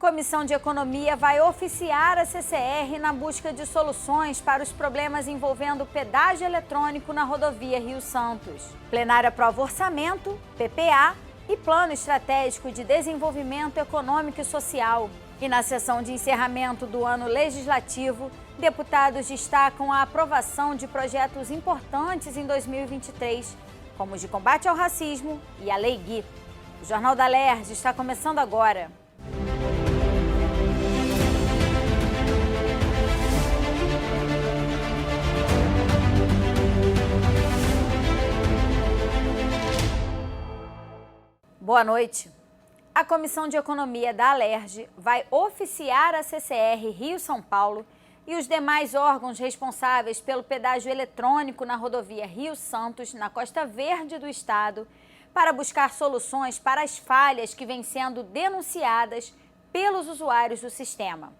A Comissão de Economia vai oficiar a CCR na busca de soluções para os problemas envolvendo pedágio eletrônico na rodovia Rio-Santos. Plenário aprova orçamento, PPA e Plano Estratégico de Desenvolvimento Econômico e Social. E na sessão de encerramento do ano legislativo, deputados destacam a aprovação de projetos importantes em 2023, como os de combate ao racismo e a Lei Gui. O Jornal da Alerj está começando agora. Boa noite. A Comissão de Economia da Alerj vai oficiar a CCR Rio-São Paulo e os demais órgãos responsáveis pelo pedágio eletrônico na rodovia Rio-Santos, na Costa Verde do estado, para buscar soluções para as falhas que vêm sendo denunciadas pelos usuários do sistema.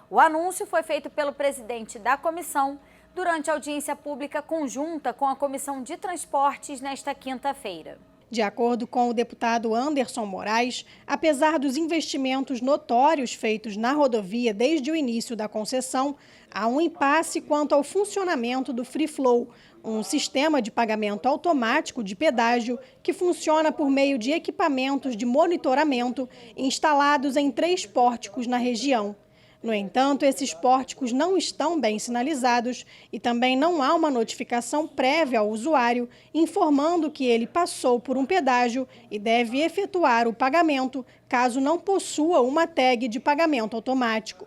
O anúncio foi feito pelo presidente da comissão durante a audiência pública conjunta com a Comissão de Transportes nesta quinta-feira. De acordo com o deputado Anderson Moraes, apesar dos investimentos notórios feitos na rodovia desde o início da concessão, há um impasse quanto ao funcionamento do Free Flow, um sistema de pagamento automático de pedágio que funciona por meio de equipamentos de monitoramento instalados em 3 pórticos na região. No entanto, esses pórticos não estão bem sinalizados e também não há uma notificação prévia ao usuário informando que ele passou por um pedágio e deve efetuar o pagamento caso não possua uma tag de pagamento automático.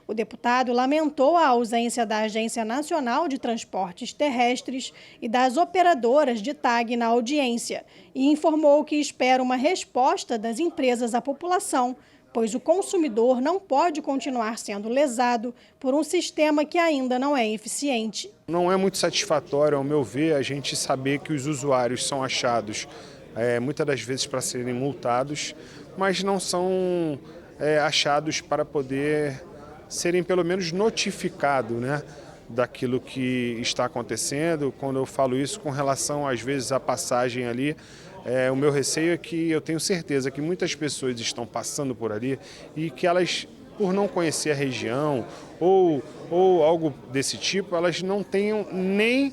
O deputado lamentou a ausência da Agência Nacional de Transportes Terrestres e das operadoras de tag na audiência e informou que espera uma resposta das empresas à população, pois o consumidor não pode continuar sendo lesado por um sistema que ainda não é eficiente. Não é muito satisfatório, ao meu ver, a gente saber que os usuários são achados, muitas das vezes para serem multados, mas não são achados para poder serem pelo menos notificados, né, daquilo que está acontecendo. Quando eu falo isso com relação, às vezes, à passagem ali, o meu receio é que eu tenho certeza que muitas pessoas estão passando por ali e que elas, por não conhecer a região ou algo desse tipo, elas não tenham nem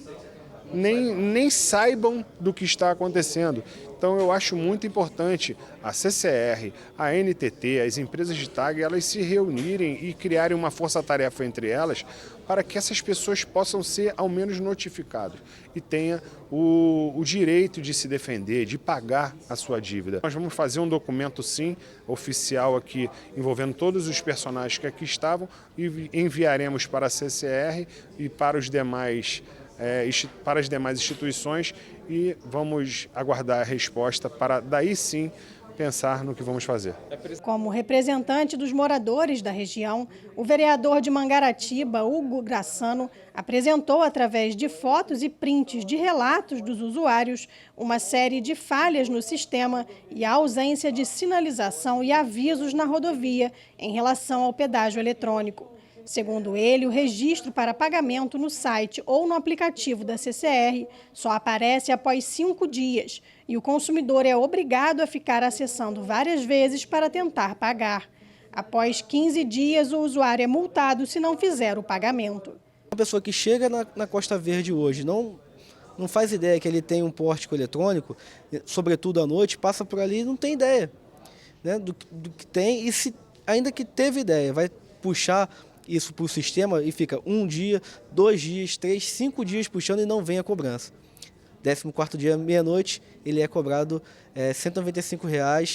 saibam do que está acontecendo. Então eu acho muito importante a CCR, a NTT, as empresas de tag, elas se reunirem e criarem uma força-tarefa entre elas para que essas pessoas possam ser ao menos notificadas e tenham o direito de se defender, de pagar a sua dívida. Nós vamos fazer um documento, sim, oficial aqui, envolvendo todos os personagens que aqui estavam e enviaremos para a CCR e para os demais para as demais instituições e vamos aguardar a resposta para daí sim pensar no que vamos fazer. Como representante dos moradores da região, o vereador de Mangaratiba, Hugo Grassano, apresentou através de fotos e prints de relatos dos usuários uma série de falhas no sistema e a ausência de sinalização e avisos na rodovia em relação ao pedágio eletrônico. Segundo ele, o registro para pagamento no site ou no aplicativo da CCR só aparece após 5 dias e o consumidor é obrigado a ficar acessando várias vezes para tentar pagar. Após 15 dias, o usuário é multado se não fizer o pagamento. A pessoa que chega na Costa Verde hoje não faz ideia que ele tem um pórtico eletrônico, sobretudo à noite, passa por ali e não tem ideia, né, do que tem, e se ainda que teve ideia, vai puxar isso para o sistema e fica 1 dia, 2 dias, 3, 5 dias puxando e não vem a cobrança. 14º dia, meia-noite, ele é cobrado R$ 195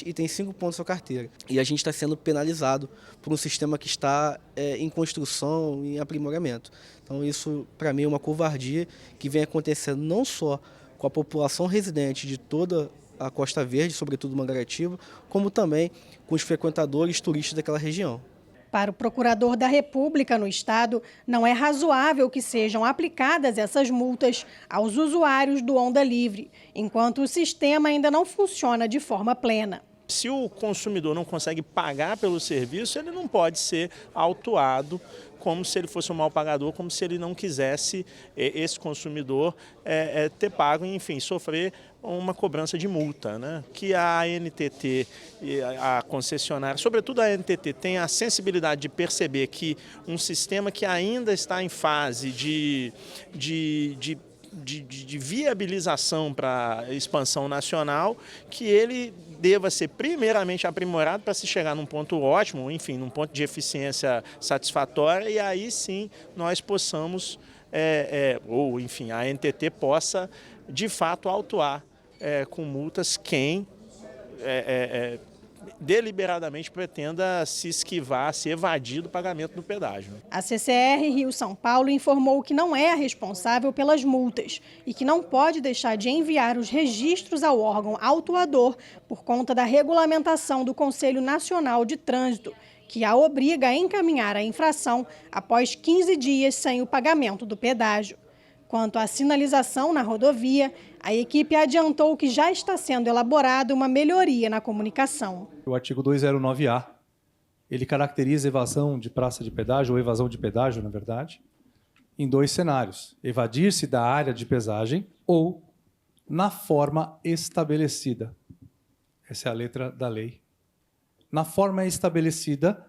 e tem 5 pontos na sua carteira. E a gente está sendo penalizado por um sistema que está em construção, em aprimoramento. Então isso, para mim, é uma covardia que vem acontecendo não só com a população residente de toda a Costa Verde, sobretudo Mangaratiba, como também com os frequentadores turistas daquela região. Para o procurador da República no estado, não é razoável que sejam aplicadas essas multas aos usuários do Onda Livre, enquanto o sistema ainda não funciona de forma plena. Se o consumidor não consegue pagar pelo serviço, ele não pode ser autuado como se ele fosse um mal pagador, como se ele não quisesse, esse consumidor, ter pago, enfim, sofrer uma cobrança de multa, né? Que a ANTT e a concessionária, sobretudo a ANTT, tem a sensibilidade de perceber que um sistema que ainda está em fase de viabilização para expansão nacional, que ele deva ser primeiramente aprimorado para se chegar num ponto ótimo, enfim, num ponto de eficiência satisfatória, e aí sim nós possamos, ou enfim, a ANTT possa de fato autuar com multas quem deliberadamente pretenda se esquivar, se evadir do pagamento do pedágio. A CCR Rio-São Paulo informou que não é a responsável pelas multas e que não pode deixar de enviar os registros ao órgão autuador por conta da regulamentação do Conselho Nacional de Trânsito, que a obriga a encaminhar a infração após 15 dias sem o pagamento do pedágio. Quanto à sinalização na rodovia, a equipe adiantou que já está sendo elaborada uma melhoria na comunicação. O artigo 209A, ele caracteriza evasão de praça de pedágio, ou evasão de pedágio, na verdade, em 2 cenários: evadir-se da área de pesagem ou na forma estabelecida. Essa é a letra da lei. Na forma estabelecida,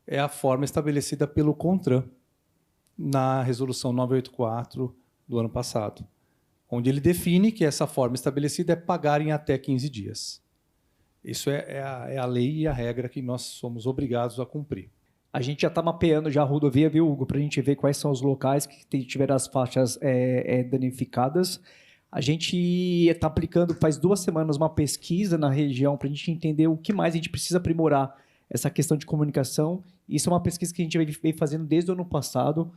é a forma estabelecida pelo CONTRAN, na resolução 984 do ano passado, onde ele define que essa forma estabelecida é pagar em até 15 dias. Isso é a lei e a regra que nós somos obrigados a cumprir. A gente já está mapeando já a rodovia, viu, Hugo, para a gente ver quais são os locais que tiveram as faixas danificadas. A gente está aplicando, faz 2 semanas, uma pesquisa na região para a gente entender o que mais a gente precisa aprimorar essa questão de comunicação. Isso é uma pesquisa que a gente vem fazendo desde o ano passado.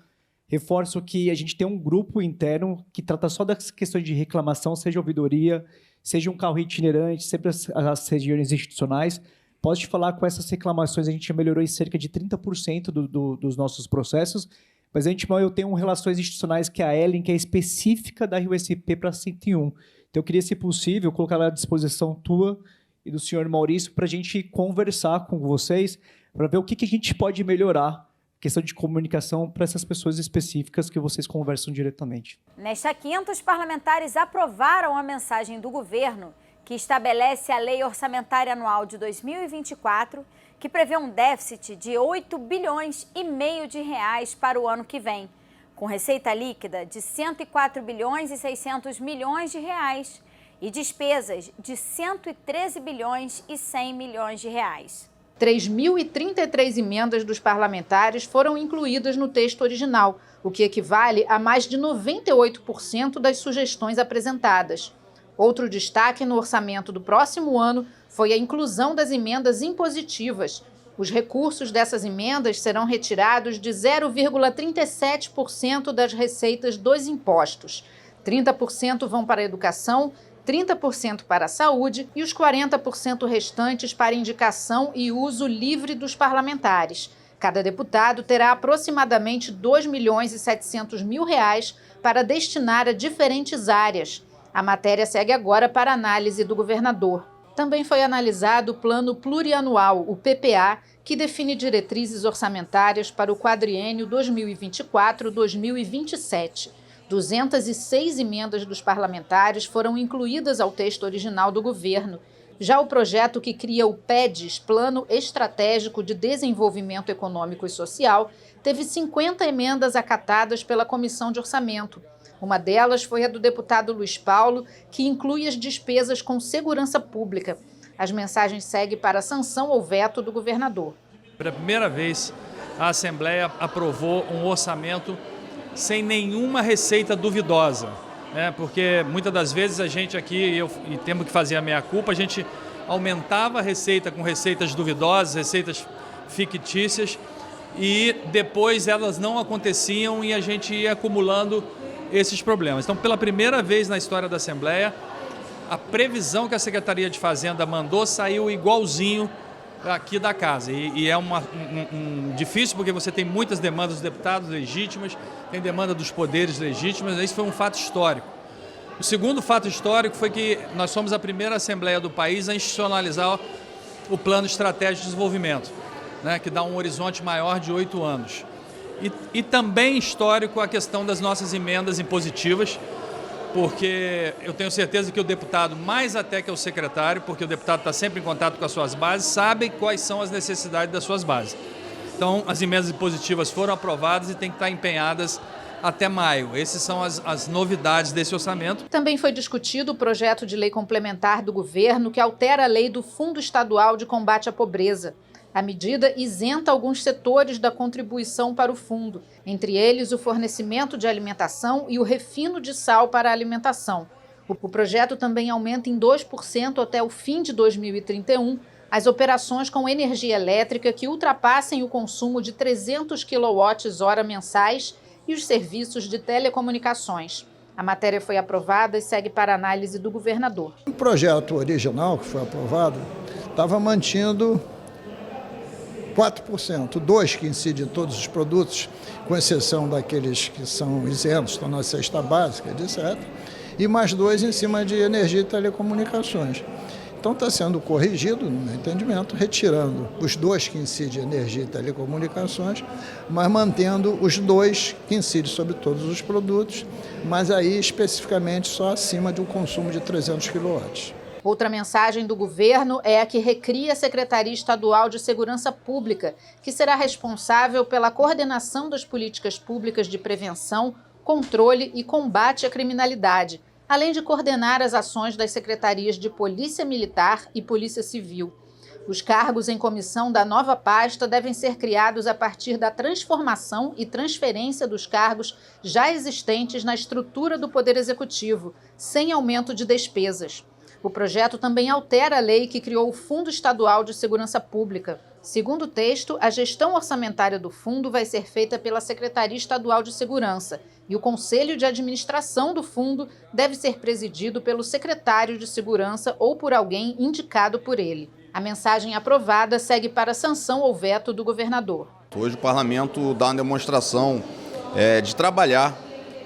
Reforço que a gente tem um grupo interno que trata só das questões de reclamação, seja ouvidoria, seja um carro itinerante, sempre as regiões institucionais. Posso te falar, com essas reclamações, a gente já melhorou em cerca de 30% dos nossos processos, mas eu tenho relações institucionais que é a Ellen, que é específica da RioSP para 101. Então, eu queria, se possível, colocar ela à disposição tua e do senhor Maurício para a gente conversar com vocês, para ver o que a gente pode melhorar, questão de comunicação para essas pessoas específicas que vocês conversam diretamente. Nesta quinta, os parlamentares aprovaram a mensagem do governo que estabelece a Lei Orçamentária Anual de 2024, que prevê um déficit de 8,5 bilhões de reais para o ano que vem, com receita líquida de 104 bilhões e 600 milhões de reais e despesas de 113 bilhões e 100 milhões de reais. 3.033 emendas dos parlamentares foram incluídas no texto original, o que equivale a mais de 98% das sugestões apresentadas. Outro destaque no orçamento do próximo ano foi a inclusão das emendas impositivas. Os recursos dessas emendas serão retirados de 0,37% das receitas dos impostos. 30% vão para a educação, 30% para a saúde e os 40% restantes para indicação e uso livre dos parlamentares. Cada deputado terá aproximadamente 2 milhões e 700 mil reais para destinar a diferentes áreas. A matéria segue agora para análise do governador. Também foi analisado o Plano Plurianual, o PPA, que define diretrizes orçamentárias para o quadriênio 2024-2027. 206 emendas dos parlamentares foram incluídas ao texto original do governo. Já o projeto que cria o PEDES, Plano Estratégico de Desenvolvimento Econômico e Social, teve 50 emendas acatadas pela Comissão de Orçamento. Uma delas foi a do deputado Luiz Paulo, que inclui as despesas com segurança pública. As mensagens seguem para a sanção ou veto do governador. Pela primeira vez, a Assembleia aprovou um orçamento sem nenhuma receita duvidosa, né? Porque muitas das vezes a gente aqui, e temos que fazer a meia-culpa, a gente aumentava a receita com receitas duvidosas, receitas fictícias, e depois elas não aconteciam e a gente ia acumulando esses problemas. Então, pela primeira vez na história da Assembleia, a previsão que a Secretaria de Fazenda mandou saiu igualzinho aqui da casa. E é difícil porque você tem muitas demandas dos deputados legítimas, tem demanda dos poderes legítimos, isso foi um fato histórico. O segundo fato histórico foi que nós somos a primeira Assembleia do país a institucionalizar o Plano Estratégico de Desenvolvimento, né, que dá um horizonte maior de 8 anos. E também histórico a questão das nossas emendas impositivas, porque eu tenho certeza que o deputado, mais até que o secretário, porque o deputado está sempre em contato com as suas bases, sabe quais são as necessidades das suas bases. Então, as emendas impositivas foram aprovadas e têm que estar empenhadas até maio. Essas são as novidades desse orçamento. Também foi discutido o projeto de lei complementar do governo que altera a lei do Fundo Estadual de Combate à Pobreza. A medida isenta alguns setores da contribuição para o fundo, entre eles o fornecimento de alimentação e o refino de sal para a alimentação. O projeto também aumenta em 2% até o fim de 2031 as operações com energia elétrica que ultrapassem o consumo de 300 kWh mensais e os serviços de telecomunicações. A matéria foi aprovada e segue para análise do governador. O projeto original que foi aprovado estava mantendo 4%, 2% que incide em todos os produtos, com exceção daqueles que são isentos, estão na cesta básica, etc., e mais 2% em cima de energia e telecomunicações. Então está sendo corrigido, no meu entendimento, retirando os 2% que incidem em energia e telecomunicações, mas mantendo os 2% que incidem sobre todos os produtos, mas aí especificamente só acima de um consumo de 300 kW. Outra mensagem do governo é a que recria a Secretaria Estadual de Segurança Pública, que será responsável pela coordenação das políticas públicas de prevenção, controle e combate à criminalidade, além de coordenar as ações das secretarias de Polícia Militar e Polícia Civil. Os cargos em comissão da nova pasta devem ser criados a partir da transformação e transferência dos cargos já existentes na estrutura do Poder Executivo, sem aumento de despesas. O projeto também altera a lei que criou o Fundo Estadual de Segurança Pública. Segundo o texto, a gestão orçamentária do fundo vai ser feita pela Secretaria Estadual de Segurança e o Conselho de Administração do fundo deve ser presidido pelo secretário de Segurança ou por alguém indicado por ele. A mensagem aprovada segue para sanção ou veto do governador. Hoje o parlamento dá uma demonstração de trabalhar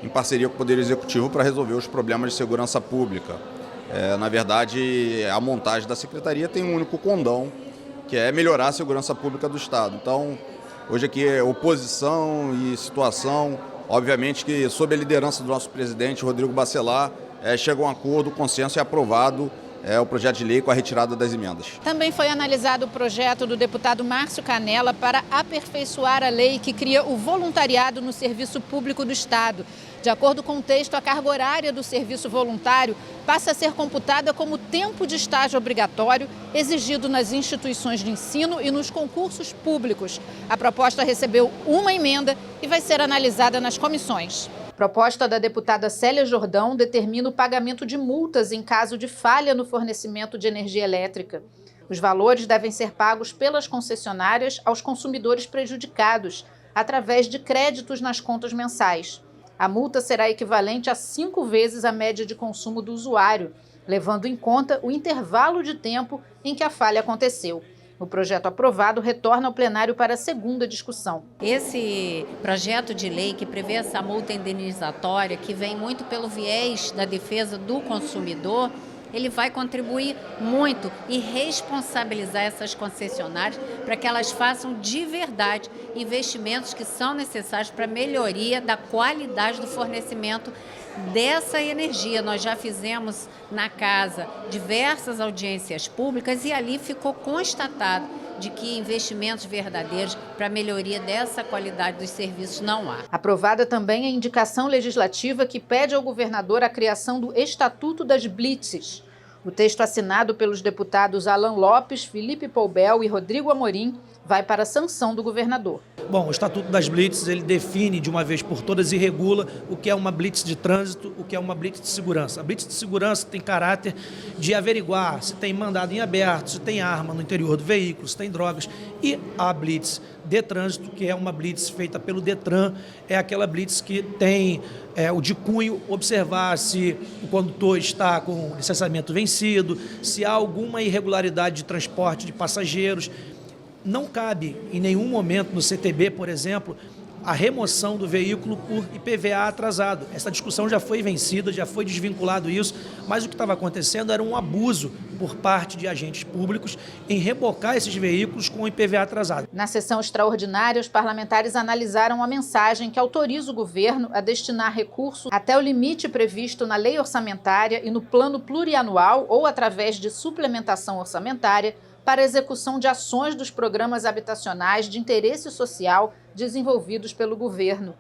em parceria com o Poder Executivo para resolver os problemas de segurança pública. Na verdade, a montagem da secretaria tem um único condão, que é melhorar a segurança pública do Estado. Então, hoje aqui é oposição e situação, obviamente que sob a liderança do nosso presidente, Rodrigo Bacelar, chega a um acordo, consenso e aprovado o projeto de lei com a retirada das emendas. Também foi analisado o projeto do deputado Márcio Canella para aperfeiçoar a lei que cria o voluntariado no serviço público do Estado. De acordo com o texto, a carga horária do serviço voluntário passa a ser computada como tempo de estágio obrigatório exigido nas instituições de ensino e nos concursos públicos. A proposta recebeu uma emenda e vai ser analisada nas comissões. A proposta da deputada Célia Jordão determina o pagamento de multas em caso de falha no fornecimento de energia elétrica. Os valores devem ser pagos pelas concessionárias aos consumidores prejudicados, através de créditos nas contas mensais. A multa será equivalente a 5 vezes a média de consumo do usuário, levando em conta o intervalo de tempo em que a falha aconteceu. O projeto aprovado retorna ao plenário para a segunda discussão. Esse projeto de lei que prevê essa multa indenizatória, que vem muito pelo viés da defesa do consumidor, ele vai contribuir muito e responsabilizar essas concessionárias para que elas façam de verdade investimentos que são necessários para a melhoria da qualidade do fornecimento dessa energia. Nós já fizemos na casa diversas audiências públicas e ali ficou constatado de que investimentos verdadeiros para a melhoria dessa qualidade dos serviços não há. Aprovada também a indicação legislativa que pede ao governador a criação do Estatuto das Blitzes. O texto assinado pelos deputados Alan Lopes, Felipe Poubel e Rodrigo Amorim vai para a sanção do governador. Bom, o Estatuto das Blitzes, ele define de uma vez por todas e regula o que é uma blitz de trânsito, o que é uma blitz de segurança. A blitz de segurança tem caráter de averiguar se tem mandado em aberto, se tem arma no interior do veículo, se tem drogas. E a blitz de trânsito, que é uma blitz feita pelo Detran, é aquela blitz que tem o de cunho observar se o condutor está com licenciamento vencido, se há alguma irregularidade de transporte de passageiros. Não cabe em nenhum momento no CTB, por exemplo, a remoção do veículo por IPVA atrasado. Essa discussão já foi vencida, já foi desvinculado isso, mas o que estava acontecendo era um abuso por parte de agentes públicos em rebocar esses veículos com o IPVA atrasado. Na sessão extraordinária, os parlamentares analisaram a mensagem que autoriza o governo a destinar recursos até o limite previsto na lei orçamentária e no plano plurianual ou através de suplementação orçamentária para a execução de ações dos programas habitacionais de interesse social desenvolvidos pelo governo.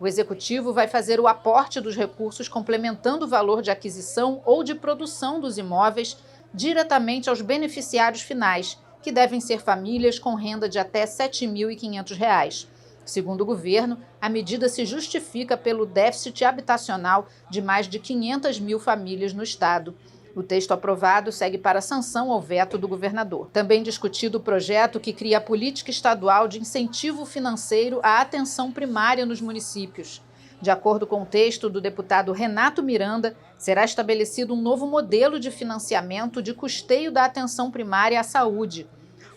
O Executivo vai fazer o aporte dos recursos complementando o valor de aquisição ou de produção dos imóveis diretamente aos beneficiários finais, que devem ser famílias com renda de até R$ 7.500. Segundo o governo, a medida se justifica pelo déficit habitacional de mais de 500 mil famílias no estado. O texto aprovado segue para sanção ou veto do governador. Também discutido o projeto que cria a política estadual de incentivo financeiro à atenção primária nos municípios. De acordo com o texto do deputado Renato Miranda, será estabelecido um novo modelo de financiamento de custeio da atenção primária à saúde.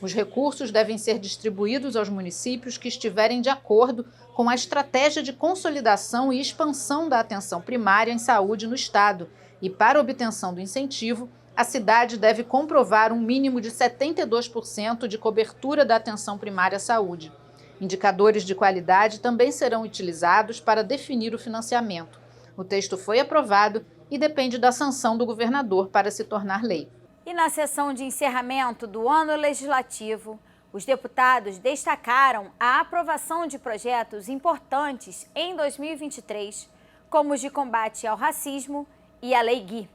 Os recursos devem ser distribuídos aos municípios que estiverem de acordo com a estratégia de consolidação e expansão da atenção primária em saúde no estado. E para a obtenção do incentivo, a cidade deve comprovar um mínimo de 72% de cobertura da atenção primária à saúde. Indicadores de qualidade também serão utilizados para definir o financiamento. O texto foi aprovado e depende da sanção do governador para se tornar lei. E na sessão de encerramento do ano legislativo, os deputados destacaram a aprovação de projetos importantes em 2023, como os de combate ao racismo e a Lei Gui.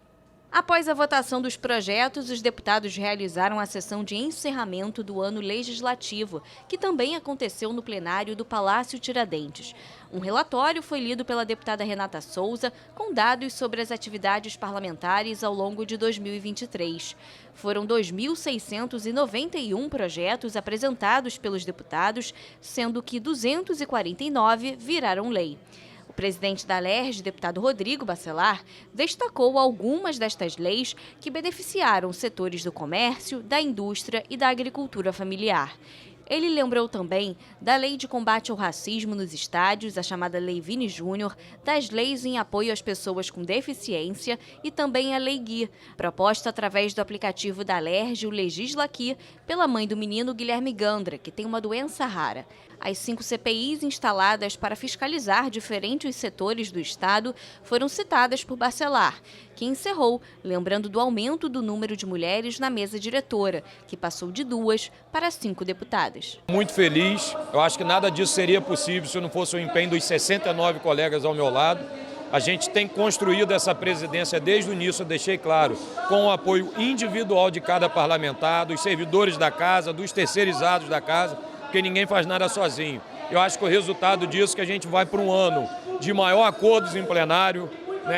Após a votação dos projetos, os deputados realizaram a sessão de encerramento do ano legislativo, que também aconteceu no plenário do Palácio Tiradentes. Um relatório foi lido pela deputada Renata Souza, com dados sobre as atividades parlamentares ao longo de 2023. Foram 2.691 projetos apresentados pelos deputados, sendo que 249 viraram lei. O presidente da Alerj, deputado Rodrigo Bacelar, destacou algumas destas leis que beneficiaram setores do comércio, da indústria e da agricultura familiar. Ele lembrou também da Lei de Combate ao Racismo nos Estádios, a chamada Lei Vini Júnior, das leis em apoio às pessoas com deficiência e também a Lei Gui, proposta através do aplicativo da Alerj, o Legisla Aqui, pela mãe do menino Guilherme Gandra, que tem uma doença rara. As 5 CPIs instaladas para fiscalizar diferentes setores do Estado foram citadas por Bacelar, que encerrou lembrando do aumento do número de mulheres na mesa diretora, que passou de 2 para 5 deputadas. Muito feliz, eu acho que nada disso seria possível se não fosse o empenho dos 69 colegas ao meu lado. A gente tem construído essa presidência desde o início, eu deixei claro, com o apoio individual de cada parlamentar, dos servidores da casa, dos terceirizados da casa, porque ninguém faz nada sozinho. Eu acho que o resultado disso é que a gente vai para um ano de maior acordos em plenário,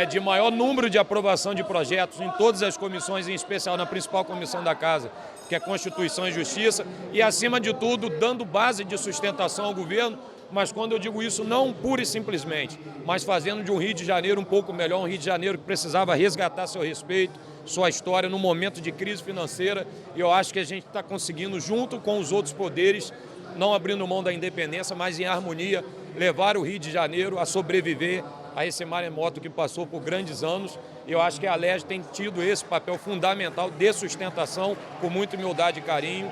de maior número de aprovação de projetos em todas as comissões, em especial na principal comissão da Casa, que é Constituição e Justiça, e acima de tudo dando base de sustentação ao governo, mas quando eu digo isso não pura e simplesmente, mas fazendo de um Rio de Janeiro um pouco melhor, um Rio de Janeiro que precisava resgatar seu respeito, sua história num momento de crise financeira, e eu acho que a gente está conseguindo, junto com os outros poderes, não abrindo mão da independência, mas em harmonia, levar o Rio de Janeiro a sobreviver a esse maremoto que passou por grandes anos. E eu acho que a Alerj tem tido esse papel fundamental de sustentação, com muita humildade e carinho,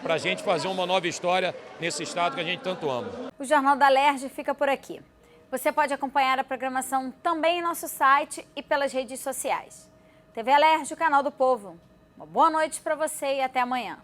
para a gente fazer uma nova história nesse estado que a gente tanto ama. O Jornal da Alerj fica por aqui. Você pode acompanhar a programação também em nosso site e pelas redes sociais. TV Alerj, o canal do povo. Uma boa noite para você e até amanhã.